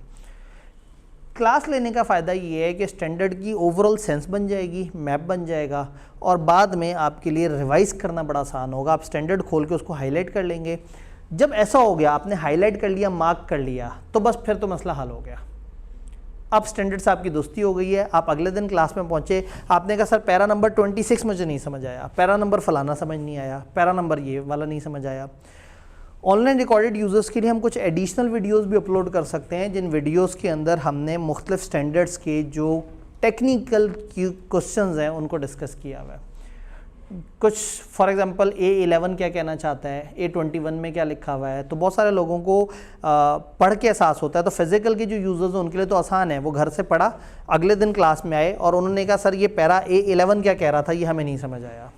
क्लास लेने का फ़ायदा ये है कि स्टैंडर्ड की ओवरऑल सेंस बन जाएगी, मैप बन जाएगा, और बाद में आपके लिए रिवाइज़ करना बड़ा आसान होगा। आप स्टैंडर्ड खोल के उसको हाईलाइट कर लेंगे। जब ऐसा हो गया, आपने हाईलाइट कर लिया, मार्क कर लिया, तो बस फिर तो मसला हल हो गया। अब स्टैंडर्ड से आपकी दोस्ती हो गई है। आप अगले दिन क्लास में पहुंचे, आपने कहा सर पैरा नंबर 26 मुझे नहीं समझ आया, पैरा नंबर फलाना समझ नहीं आया, पैरा नंबर ये वाला नहीं समझ आया। ऑनलाइन रिकॉर्डेड यूज़र्स के लिए हम कुछ एडिशनल वीडियोस भी अपलोड कर सकते हैं, जिन वीडियोस के अंदर हमने मुख्तलिफ स्टैंडर्ड्स के जो टेक्निकल क्वेश्चंस हैं उनको डिस्कस किया हुआ है। कुछ फॉर एग्जांपल A11 क्या कहना चाहता है, A21 में क्या लिखा हुआ है, तो बहुत सारे लोगों को पढ़ के एहसास होता है। तो फिज़िकल के जो यूज़र्स हैं उनके लिए तो आसान है, वो घर से पढ़ा, अगले दिन क्लास में आए और उन्होंने कहा सर ये पैरा A11 क्या कह रहा था, ये हमें नहीं समझ आया।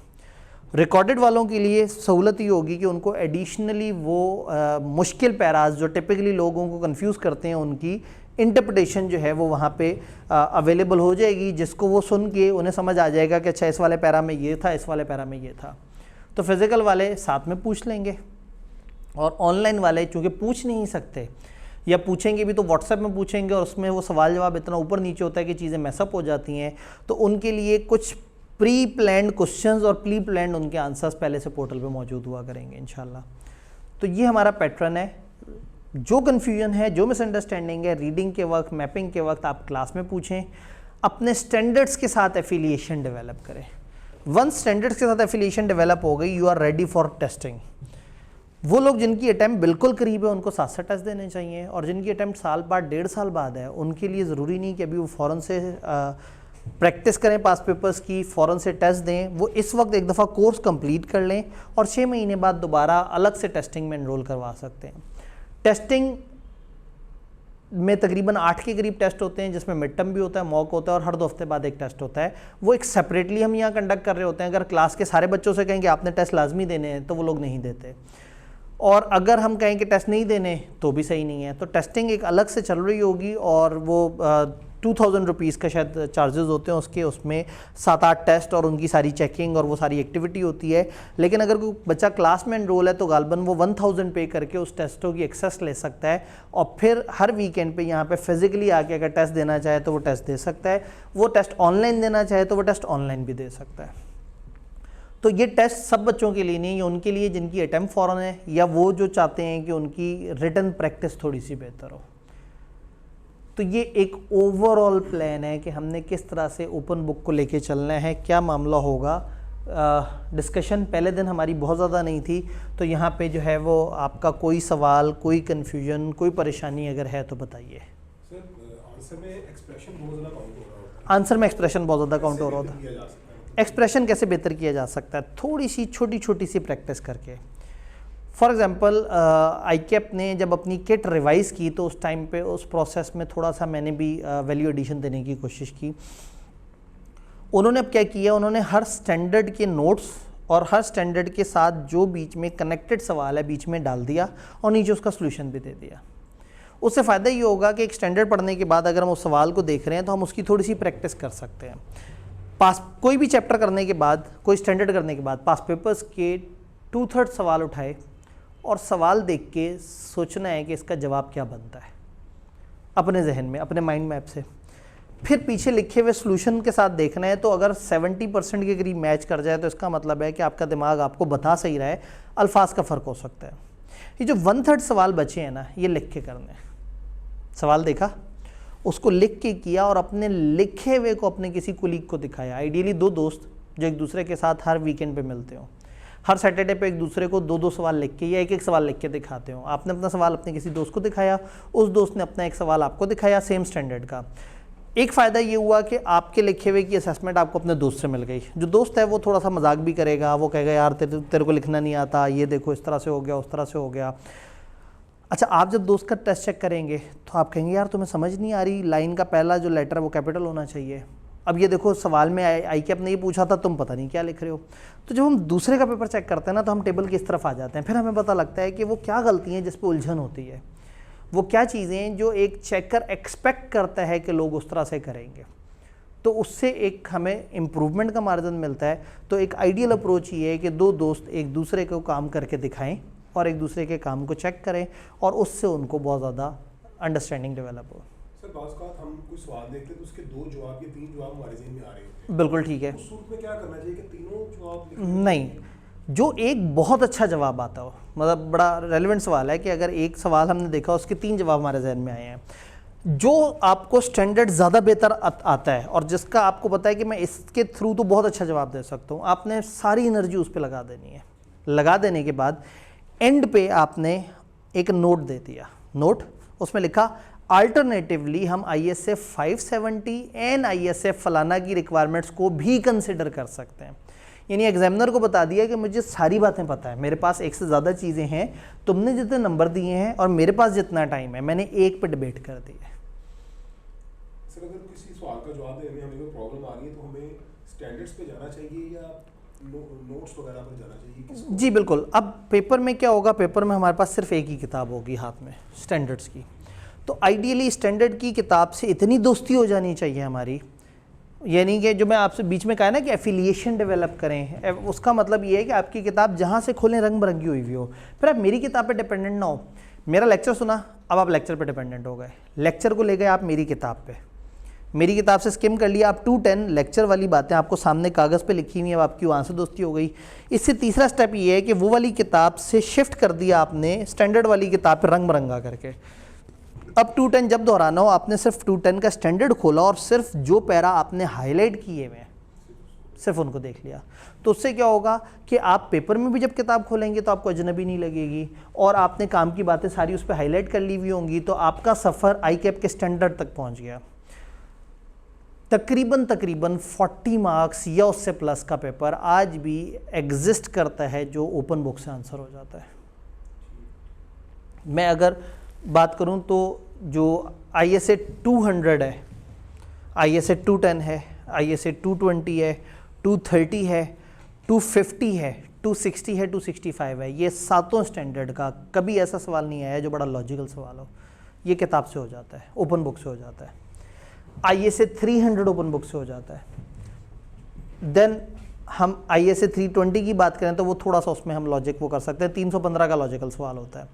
रिकॉर्डेड वालों के लिए सहूलत ये होगी कि उनको एडिशनली वो मुश्किल पैराज जो टिपिकली लोगों को कंफ्यूज करते हैं, उनकी इंटरप्रिटेशन जो है वो वहाँ पे अवेलेबल हो जाएगी, जिसको वो सुन के उन्हें समझ आ जाएगा कि अच्छा इस वाले पैरा में ये था, इस वाले पैरा में ये था। तो फिज़िकल वाले साथ में पूछ लेंगे, और ऑनलाइन वाले चूँकि पूछ नहीं सकते, या पूछेंगे भी तो व्हाट्सएप में पूछेंगे और उसमें वो सवाल जवाब इतना ऊपर नीचे होता है कि चीज़ें मैसअप हो जाती हैं। तो उनके लिए कुछ प्री प्लान्ड क्वेश्चंस और प्री प्लान्ड उनके आंसर्स पहले से पोर्टल पे मौजूद हुआ करेंगे इंशाल्लाह। तो ये हमारा पैटर्न है। जो कन्फ्यूजन है, जो मिसअंडरस्टैंडिंग है, रीडिंग के वक्त, मैपिंग के वक्त आप क्लास में पूछें। अपने स्टैंडर्ड्स के साथ एफिलिएशन डेवलप करें। वंस स्टैंडर्ड्स के साथ एफिलिएशन डेवलप हो गई, you are ready for testing. वो लोग जिनकी अटैम्प्ट बिल्कुल करीब है उनको 7 टेस्ट देने चाहिए, और जिनकी अटैम्प्ट साल बाद 1.5 साल बाद है उनके लिए ज़रूरी नहीं कि अभी वो फ़ौरन से प्रैक्टिस करें पास पेपर्स की, फ़ौरन से टेस्ट दें। वो इस वक्त एक दफ़ा कोर्स कंप्लीट कर लें और 6 महीने बाद दोबारा अलग से टेस्टिंग में एनरोल करवा सकते हैं। टेस्टिंग में तकरीबन 8 के करीब टेस्ट होते हैं, जिसमें मिड टर्म भी होता है, मॉक होता है, और हर 2 हफ्ते बाद एक टेस्ट होता है। वो एक सेपरेटली हम यहाँ कंडक्ट कर रहे होते हैं। अगर क्लास के सारे बच्चों से कहें कि आपने टेस्ट लाजमी देने हैं तो वो लोग नहीं देते, और अगर हम कहें कि टेस्ट नहीं देने तो भी सही नहीं है। तो टेस्टिंग एक अलग से चल रही होगी, और वो 2000 रुपीज़ का शायद चार्जेस होते हैं उसके, उसमें 7-8 टेस्ट और उनकी सारी चेकिंग और वो सारी एक्टिविटी होती है। लेकिन अगर कोई बच्चा क्लास में एनरोल है तो गालबन वो 1000 पे करके उस टेस्टों की एक्सेस ले सकता है और फिर हर वीकेंड पे यहाँ पे फिजिकली आके अगर टेस्ट देना चाहे तो वो टेस्ट दे सकता है, वो टेस्ट ऑनलाइन देना चाहे तो वो टेस्ट ऑनलाइन भी दे सकता है। तो ये टेस्ट सब बच्चों के लिए नहीं, ये उनके लिए जिनकी अटेम्प्ट फ़ौरन है या वो जो चाहते हैं कि उनकी रिटन प्रैक्टिस थोड़ी सी बेहतर हो। तो ये एक ओवरऑल प्लान है कि हमने किस तरह से ओपन बुक को लेके चलना है, क्या मामला होगा। डिस्कशन पहले दिन हमारी बहुत ज़्यादा नहीं थी, तो यहाँ पे जो है वो आपका कोई सवाल, कोई कन्फ्यूजन, कोई परेशानी अगर है तो बताइए। सर आंसर में एक्सप्रेशन बहुत ज़्यादा काउंट हो रहा होता है। आंसर में एक्सप्रेशन बहुत ज़्यादा काउंट हो रहा होता है। किया जा सकता है। एक्सप्रेशन कैसे बेहतर किया जा सकता है? थोड़ी सी छोटी छोटी सी प्रैक्टिस करके। फॉर एग्ज़ाम्पल ICAP ने जब अपनी किट रिवाइज़ की तो उस टाइम पे उस प्रोसेस में थोड़ा सा मैंने भी वैल्यू एडिशन देने की कोशिश की। उन्होंने अब क्या किया, उन्होंने हर स्टैंडर्ड के नोट्स और हर स्टैंडर्ड के साथ जो बीच में कनेक्टेड सवाल है बीच में डाल दिया और नीचे उसका सोल्यूशन भी दे दिया। उससे फ़ायदा ये होगा कि एक स्टैंडर्ड पढ़ने के बाद अगर हम उस सवाल को देख रहे हैं तो हम उसकी थोड़ी सी प्रैक्टिस कर सकते हैं। पास कोई भी चैप्टर करने के बाद, कोई स्टैंडर्ड करने के बाद पास पेपर्स के 2/3 सवाल उठाए और सवाल देख के सोचना है कि इसका जवाब क्या बनता है अपने जहन में, अपने माइंड मैप से। फिर पीछे लिखे हुए सॉल्यूशन के साथ देखना है, तो अगर 70% के करीब मैच कर जाए तो इसका मतलब है कि आपका दिमाग आपको बता सही रहा है, अल्फाज का फ़र्क हो सकता है। ये जो 1/3 सवाल बचे हैं ना, ये लिख के करने हैं। सवाल देखा, उसको लिख के किया और अपने लिखे हुए को अपने किसी कुलीग को दिखाया। आइडियली 2 दोस्त जो एक दूसरे के साथ हर वीकेंड पे मिलते हो, हर सैटरडे पे एक दूसरे को 2-2 सवाल लिख के या 1-1 सवाल लिख के दिखाते हो। आपने अपना सवाल अपने किसी दोस्त को दिखाया, उस दोस्त ने अपना एक सवाल आपको दिखाया सेम स्टैंडर्ड का। एक फ़ायदा ये हुआ कि आपके लिखे हुए की असेसमेंट आपको अपने दोस्त से मिल गई। जो दोस्त है वो थोड़ा सा मजाक भी करेगा, वो कहेगा यार तेरे को लिखना नहीं आता, ये देखो इस तरह से हो गया, उस तरह से हो गया। अच्छा, आप जब दोस्त का टेस्ट चेक करेंगे तो आप कहेंगे यार तुम्हें समझ नहीं आ रही, लाइन का पहला जो लेटर है वो कैपिटल होना चाहिए। अब ये देखो सवाल में ICAP ने ये पूछा था, तुम पता नहीं क्या लिख रहे हो। तो जब हम दूसरे का पेपर चेक करते हैं ना, तो हम टेबल की इस तरफ आ जाते हैं। फिर हमें पता लगता है कि वो क्या गलती है जिस पे उलझन होती है, वो क्या चीज़ें जो एक चेकर एक्सपेक्ट करता है कि लोग उस तरह से करेंगे। तो उससे एक हमें इम्प्रूवमेंट का मार्जिन मिलता है। तो एक आइडियल अप्रोच ये है कि 2 दोस्त एक दूसरे को काम करके दिखाएं और एक दूसरे के काम को चेक करें और उससे उनको बहुत ज़्यादा अंडरस्टैंडिंग डेवलप हो। सर बाज़ का हम कोई सवाल देखते हैं तो उसके 2 जवाब या 3 जवाब हमारे ज़हन में आ रहे होते हैं। बिल्कुल ठीक है। उस सूरत में क्या करना चाहिए कि तीनों जवाब नहीं, जो एक बहुत अच्छा जवाब आता हो, मतलब बड़ा रेलेवेंट सवाल है कि अगर एक सवाल हमने देखा उसके 3 जवाब हमारे जहन में आए हैं, जो आपको स्टैंडर्ड ज़्यादा बेहतर आता है और जिसका आपको पता है कि मैं इसके थ्रू तो बहुत अच्छा जवाब दे सकता हूँ, आपने सारी एनर्जी उस पर लगा देनी है। लगा देने के बाद एंड पे आपने एक नोट दे दिया। नोट उसमें लिखा अल्टरनेटिवली हम ISA 570 एंड ISA फलाना की रिक्वायरमेंट्स को भी कंसिडर कर सकते हैं। यानी एग्जामिनर को बता दिया कि मुझे सारी बातें पता है, मेरे पास एक से ज़्यादा चीज़ें हैं, तुमने जितने नंबर दिए हैं और मेरे पास जितना टाइम है, मैंने एक पे डिबेट कर दी है। सर अगर किसी सवाल का जवाब देने में हमें कोई प्रॉब्लम आ रही है तो हमें स्टैंडर्ड्स पे जाना चाहिए या नोट्स वगैरह पर जाना चाहिए? जी बिल्कुल। अब पेपर में क्या होगा, पेपर में हमारे पास सिर्फ एक ही किताब होगी हाथ में स्टैंडर्ड्स की। तो आइडियली स्टैंडर्ड की किताब से इतनी दोस्ती हो जानी चाहिए हमारी, यानी कि जो मैं आपसे बीच में कहा ना कि एफिलिएशन डेवलप करें, उसका मतलब ये है कि आपकी किताब जहाँ से खोलें रंग बिरंगी हुई हुई हो। फिर आप मेरी किताब पे डिपेंडेंट ना हो। मेरा लेक्चर सुना, अब आप लेक्चर पे डिपेंडेंट हो गए, लेक्चर को ले गए आप मेरी किताब पे, मेरी किताब से स्किम कर लिया आप 210 लेक्चर वाली बातें आपको सामने कागज़ पे लिखी हुई है, अब आपकी वहाँ से दोस्ती हो गई। इससे तीसरा स्टेप ये है कि वो वाली किताब से शिफ्ट कर दिया आपने स्टैंडर्ड वाली किताब पे रंग बिरंगा करके। अब 210 जब दोहराना हो, आपने सिर्फ 210 का स्टैंडर्ड खोला और सिर्फ जो पैरा आपने हाईलाइट किए हुए सिर्फ उनको देख लिया। तो उससे क्या होगा कि आप पेपर में भी जब किताब खोलेंगे तो आपको अजनबी नहीं लगेगी और आपने काम की बातें सारी उस पर हाईलाइट कर ली हुई होंगी, तो आपका सफ़र ICAP के स्टैंडर्ड तक पहुँच गया। तकरीबन 40 मार्क्स या उससे प्लस का पेपर आज भी एग्जिस्ट करता है जो ओपन बुक से आंसर हो जाता है। मैं अगर बात करूं तो जो ISA 200 है, ISA 210 है, ISA 220 है, 230 है, 250 है, 260 है, 265 है, ये सातों स्टैंडर्ड का कभी ऐसा सवाल नहीं आया जो बड़ा लॉजिकल सवाल हो। ये किताब से हो जाता है, ओपन बुक से हो जाता है। ISA 300 ओपन बुक से हो जाता है। देन हम ISA 320 की बात करें तो वो थोड़ा सा उसमें हम लॉजिक वो कर सकते हैं, 315 का लॉजिकल सवाल होता है।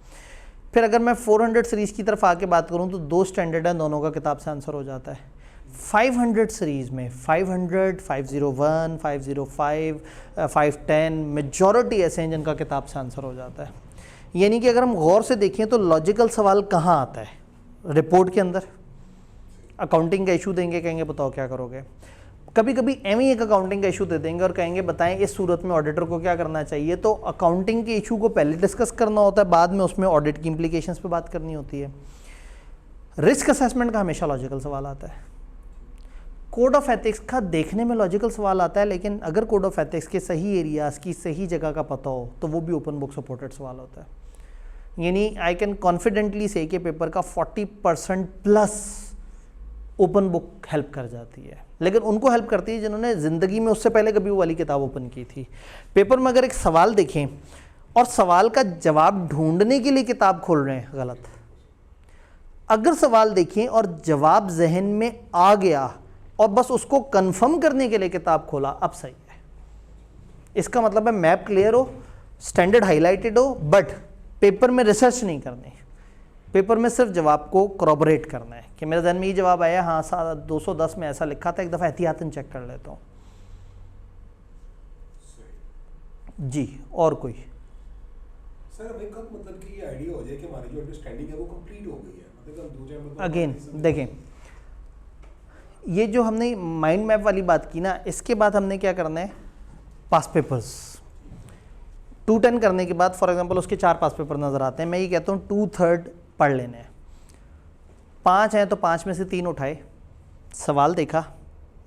फिर अगर मैं 400 सीरीज़ की तरफ आके बात करूं तो 2 स्टैंडर्ड हैं, दोनों का किताब से आंसर हो जाता है। 500 सीरीज़ में 500, 501, 505, 510 मेजॉरिटी ऐसे हैं जिनका किताब से आंसर हो जाता है। यानी कि अगर हम गौर से देखें तो लॉजिकल सवाल कहाँ आता है? रिपोर्ट के अंदर। अकाउंटिंग का इशू देंगे, कहेंगे बताओ क्या करोगे। कभी कभी एवं एक अकाउंटिंग का इशू दे देंगे और कहेंगे बताएं इस सूरत में ऑडिटर को क्या करना चाहिए। तो अकाउंटिंग के इशू को पहले डिस्कस करना होता है, बाद में उसमें ऑडिट की इंप्लीकेशंस पे बात करनी होती है। रिस्क असेसमेंट का हमेशा लॉजिकल सवाल आता है। कोड ऑफ एथिक्स का देखने में लॉजिकल सवाल आता है, लेकिन अगर कोड ऑफ एथिक्स के सही एरियाज की सही जगह का पता हो तो वो भी ओपन बुक सपोर्टेड सवाल होता है। यानी आई कैन कॉन्फिडेंटली से कि पेपर का 40% प्लस ओपन बुक हेल्प कर जाती है, लेकिन उनको हेल्प करती है जिन्होंने ज़िंदगी में उससे पहले कभी वो वाली किताब ओपन की थी। पेपर में अगर एक सवाल देखें और सवाल का जवाब ढूंढने के लिए किताब खोल रहे हैं, गलत। अगर सवाल देखें और जवाब जहन में आ गया और बस उसको कंफर्म करने के लिए किताब खोला, अब सही है। इसका मतलब है मैप क्लियर हो, स्टैंडर्ड हाईलाइटेड हो, बट पेपर में रिसर्च नहीं करनी। पेपर में सिर्फ जवाब को corroborate करना है कि मेरे जहन में ये जवाब आया, हाँ 210 में ऐसा लिखा था, एक दफ़ा एहतियातन चेक कर लेता हूँ जी। और कोई सर हमें कब मतलब कि ये आइडिया हो जाए कि हमारी जो अंडरस्टैंडिंग है वो कंप्लीट हो गई है? मतलब हम 2-4 मतलब अगेन देखें, ये जो हमने माइंड मैप वाली बात की ना, इसके बाद हमने क्या करना है, पास पेपर्स 210 करने के बाद फॉर एग्जांपल उसके 4 पास पेपर नज़र आते हैं। मैं ये कहता हूँ 2/3 पढ़ लेने हैं। 5 हैं तो 5 में से 3 उठाए, सवाल देखा,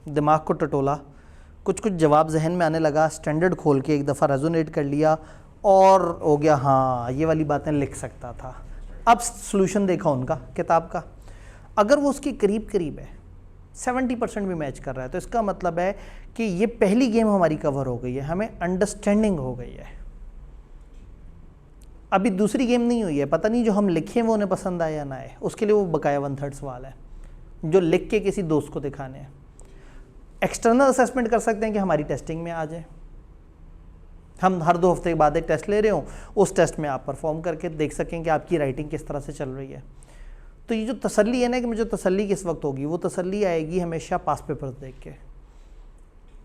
दिमाग को टटोला, कुछ कुछ जवाब जहन में आने लगा, स्टैंडर्ड खोल के एक दफ़ा रेजोनेट कर लिया और हो गया हाँ ये वाली बातें लिख सकता था। अब सॉल्यूशन देखा उनका किताब का, अगर वो उसके करीब करीब है, 70% भी मैच कर रहा है, तो इसका मतलब है कि ये पहली गेम हमारी कवर हो गई है, हमें अंडरस्टैंडिंग हो गई है। अभी दूसरी गेम नहीं हुई है, पता नहीं जो हम लिखें वो उन्हें पसंद आए या ना आए, उसके लिए वो बकाया 1/3 सवाल है जो लिख के किसी दोस्त को दिखाने हैं। एक्सटर्नल असेसमेंट कर सकते हैं कि हमारी टेस्टिंग में आ जाए, हम हर 2 हफ्ते के बाद एक टेस्ट ले रहे हो, उस टेस्ट में आप परफॉर्म करके देख सकें कि आपकी राइटिंग किस तरह से चल रही है। तो ये जो तसल्ली है ना कि मुझे तसल्ली किस वक्त होगी, वो तसल्ली आएगी हमेशा पास पेपर देख के।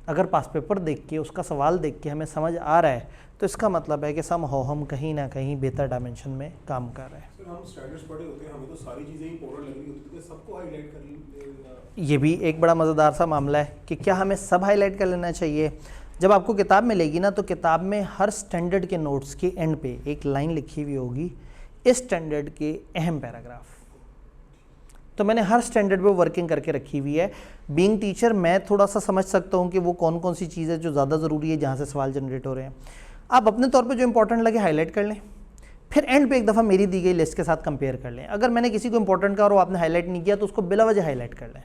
अगर पास पेपर देख के उसका सवाल देख के हमें समझ आ रहा है तो इसका मतलब है कि हम कहीं ना कहीं बेहतर डायमेंशन में काम कर रहे हैं। सर हम स्टैंडर्ड्स पढ़े होते हैं, हमें तो सारी चीज़ें ही इंपॉर्टेंट लग रही होती है, सबको हाईलाइट कर लें। ये भी एक बड़ा मज़ेदार सा मामला है कि क्या हमें सब हाईलाइट कर लेना चाहिए। जब आपको किताब मिलेगी ना तो किताब में हर स्टैंडर्ड के नोट्स के एंड पे एक लाइन लिखी हुई होगी, इस स्टैंडर्ड के अहम पैराग्राफ। तो मैंने हर स्टैंडर्ड पे वर्किंग करके रखी हुई है। बीइंग टीचर मैं थोड़ा सा समझ सकता हूँ कि वो कौन कौन सी चीज़ है जो ज़्यादा ज़रूरी है, जहाँ से सवाल जनरेट हो रहे हैं। आप अपने तौर पे जो इंपॉर्टेंट लगे हाईलाइट कर लें, फिर एंड पे एक दफ़ा मेरी दी गई लिस्ट के साथ कंपेयर कर लें। अगर मैंने किसी को इंपॉर्टेंट कहा और आपने हाईलाइट नहीं किया तो उसको बिला वजह हाईलाइट कर लें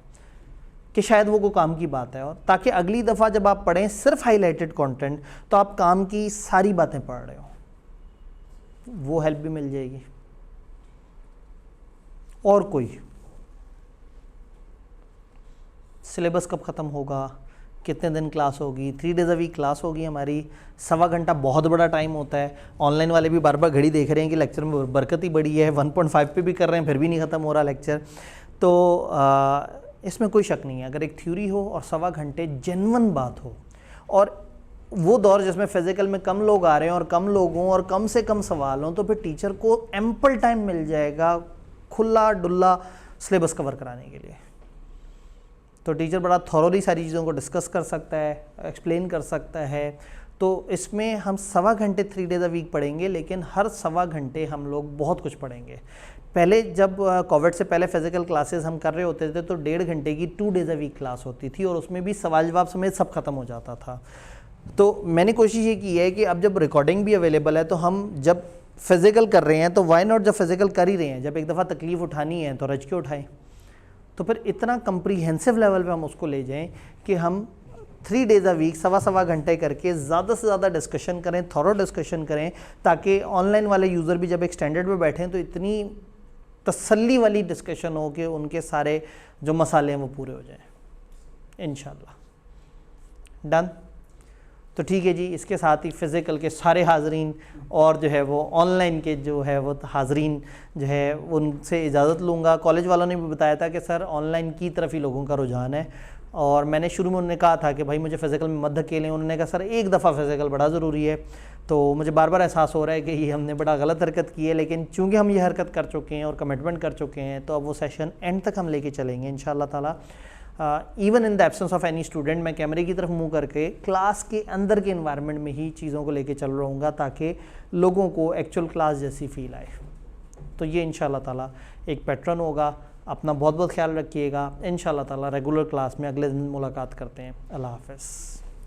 कि शायद वो कोई काम की बात है, और ताकि अगली दफ़ा जब आप पढ़ें सिर्फ हाईलाइटेड कंटेंट तो आप काम की सारी बातें पढ़ रहे हो, वो हेल्प भी मिल जाएगी। और कोई सिलेबस कब ख़त्म होगा, कितने दिन क्लास होगी? 3 डेज़ अ वीक क्लास होगी हमारी, 1.25 घंटा बहुत बड़ा टाइम होता है। ऑनलाइन वाले भी बार बार घड़ी देख रहे हैं कि लेक्चर में बरकत ही बड़ी है, 1.5 पे भी कर रहे हैं फिर भी नहीं ख़त्म हो रहा लेक्चर। तो इसमें कोई शक नहीं है, अगर एक थ्योरी हो और 1.25 घंटे जेन्युइन बात हो, और वो दौर जिसमें फिज़िकल में कम लोग आ रहे हैं और कम लोग हों और कम से कम सवाल हों, तो फिर टीचर को एम्पल टाइम मिल जाएगा खुला डुल्ला सिलेबस कवर कराने के लिए। तो टीचर बड़ा थॉरोली सारी चीज़ों को डिस्कस कर सकता है, एक्सप्लेन कर सकता है। तो इसमें हम 1.25 घंटे 3 डेज़ अ वीक पढ़ेंगे, लेकिन हर 1.25 घंटे हम लोग बहुत कुछ पढ़ेंगे। पहले जब कोविड से पहले फ़िज़िकल क्लासेस हम कर रहे होते थे तो 1.5 घंटे की 2 डेज़ अ वीक क्लास होती थी और उसमें भी सवाल जवाब समेत सब खत्म हो जाता था। तो मैंने कोशिश ये की है कि अब जब रिकॉर्डिंग भी अवेलेबल है तो हम जब फिज़िकल कर रहे हैं तो वाई नॉट, जब फिज़िकल कर ही रहे हैं, जब एक दफ़ा तकलीफ़ उठानी है तो रज के उठाएं। तो फिर इतना कंप्रीहेंसिव लेवल पे हम उसको ले जाएं कि हम 3 डेज़ अ वीक 1.25 घंटे करके ज़्यादा से ज़्यादा डिस्कशन करें, थॉरो डिस्कशन करें, ताकि ऑनलाइन वाले यूज़र भी जब एक स्टैंडर्ड पे बैठें तो इतनी तसल्ली वाली डिस्कशन हो कि उनके सारे जो मसाले हैं वो पूरे हो जाएं इंशाल्लाह। डन। तो ठीक है जी, इसके साथ ही फ़िज़िकल के सारे हाज़रीन और जो है वो ऑनलाइन के जो है वो हाज़रीन जो है उनसे इजाज़त लूँगा। कॉलेज वालों ने भी बताया था कि सर ऑनलाइन की तरफ ही लोगों का रुझान है, और मैंने शुरू में उन्होंने कहा था कि भाई मुझे फ़िज़िकल में मत धकेलें। उन्होंने कहा सर एक दफ़ा फ़िज़िकल बड़ा ज़रूरी है। तो मुझे बार बार एहसास हो रहा है कि ये हमने बड़ा गलत हरकत की है, लेकिन चूँकि हम ये हरकत कर चुके हैं और कमिटमेंट कर चुके हैं, तो अब वो सेशन एंड तक हम लेके चलेंगे इंशाल्लाह ताला। Even in the absence of any student, मैं कैमरे की तरफ मुंह करके क्लास के अंदर के इन्वायरमेंट में ही चीज़ों को लेके चल रहूँगा, ताकि लोगों को एक्चुअल क्लास जैसी फ़ील आए। तो ये इंशाल्लाह ताला एक पैटर्न होगा। अपना बहुत बहुत ख्याल रखिएगा। इंशाल्लाह ताला रेगुलर क्लास में अगले दिन मुलाकात करते हैं। अल्लाह हाफ़िज़।